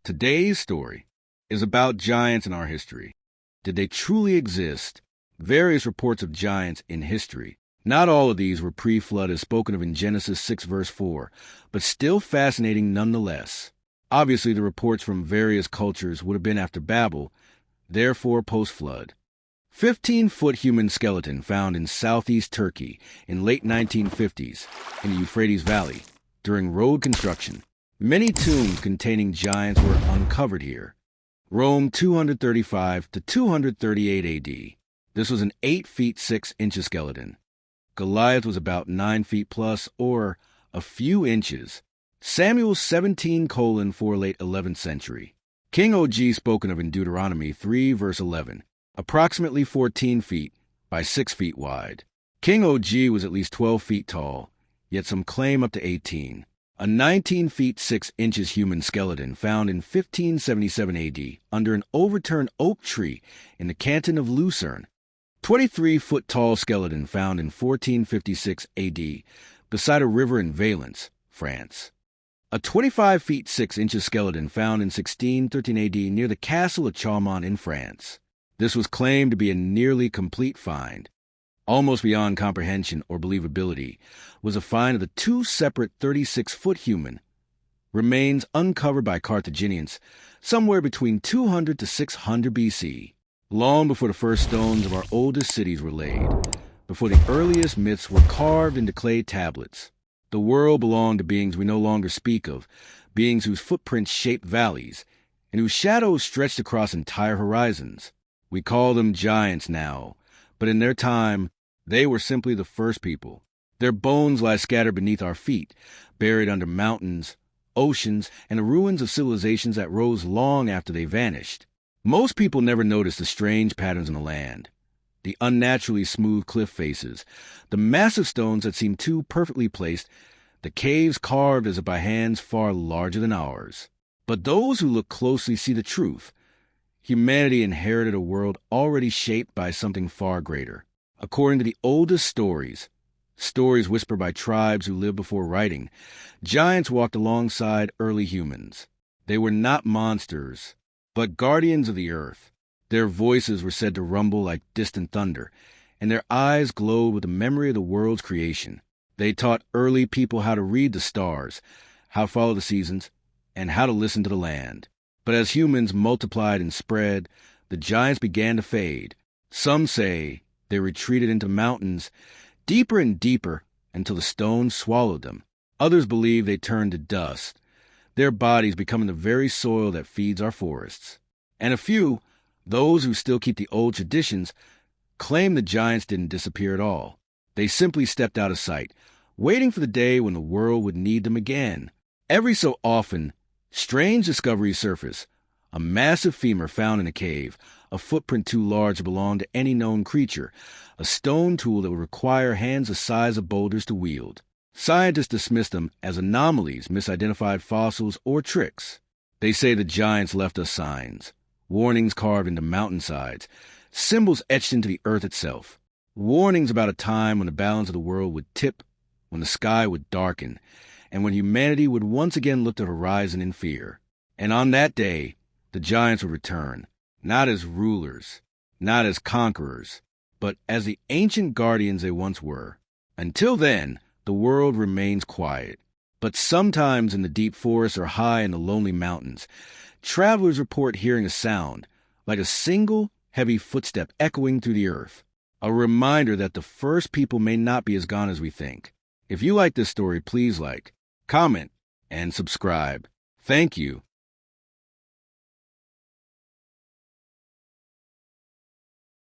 Today's story is about giants in our history. Did they truly exist? Various reports of giants in history. Not all of these were pre-flood as spoken of in Genesis 6 verse 4, but still fascinating nonetheless. Obviously, the reports from various cultures would have been after Babel, therefore post-flood. 15-foot human skeleton found in southeast Turkey in late 1950s in the Euphrates Valley during road construction. Many tombs containing giants were uncovered here. Rome 235 to 238 AD. This was an 8 feet 6 inches skeleton. Goliath was about 9 feet plus, or a few inches. Samuel 17:4 late 11th century. King Og spoken of in Deuteronomy 3 verse 11, approximately 14 feet by 6 feet wide. King Og was at least 12 feet tall, yet some claim up to 18. A 19 feet 6 inches human skeleton found in 1577 AD under an overturned oak tree in the canton of Lucerne. 23-foot tall skeleton found in 1456 AD beside a river in Valence, France. A 25 feet 6 inches skeleton found in 1613 AD near the castle of Chaumont in France. This was claimed to be a nearly complete find. Almost beyond comprehension or believability was a find of the 2 separate 36-foot human remains uncovered by Carthaginians somewhere between 200 to 600 BC, long before the first stones of our oldest cities were laid, before the earliest myths were carved into clay tablets. The world belonged to beings we no longer speak of, beings whose footprints shaped valleys and whose shadows stretched across entire horizons. We call them giants now, but in their time, they were simply the first people. Their bones lie scattered beneath our feet, buried under mountains, oceans, and the ruins of civilizations that rose long after they vanished. Most people never noticed the strange patterns in the land, the unnaturally smooth cliff faces, the massive stones that seemed too perfectly placed, the caves carved as if by hands far larger than ours. But those who look closely see the truth. Humanity inherited a world already shaped by something far greater. According to the oldest stories whispered by tribes who lived before writing, giants walked alongside early humans. They were not monsters, but guardians of the earth. Their voices were said to rumble like distant thunder, and their eyes glowed with the memory of the world's creation. They taught early people how to read the stars, how to follow the seasons, and how to listen to the land. But as humans multiplied and spread, the giants began to fade. Some say they retreated into mountains, deeper and deeper, until the stones swallowed them. Others believe they turned to dust, their bodies becoming the very soil that feeds our forests. And a few, those who still keep the old traditions, claim the giants didn't disappear at all. They simply stepped out of sight, waiting for the day when the world would need them again. Every so often, strange discoveries surface. A massive femur found in a cave, a footprint too large to belong to any known creature, a stone tool that would require hands the size of boulders to wield. Scientists dismiss them as anomalies, misidentified fossils, or tricks. They say the giants left us signs, warnings carved into mountainsides, symbols etched into the earth itself, warnings about a time when the balance of the world would tip, when the sky would darken, and when humanity would once again look to the horizon in fear. And on that day, the giants would return, not as rulers, not as conquerors, but as the ancient guardians they once were. Until then, the world remains quiet. But sometimes in the deep forests or high in the lonely mountains, travelers report hearing a sound, like a single, heavy footstep echoing through the earth. A reminder that the first people may not be as gone as we think. If you like this story, please like, comment, and subscribe. Thank you.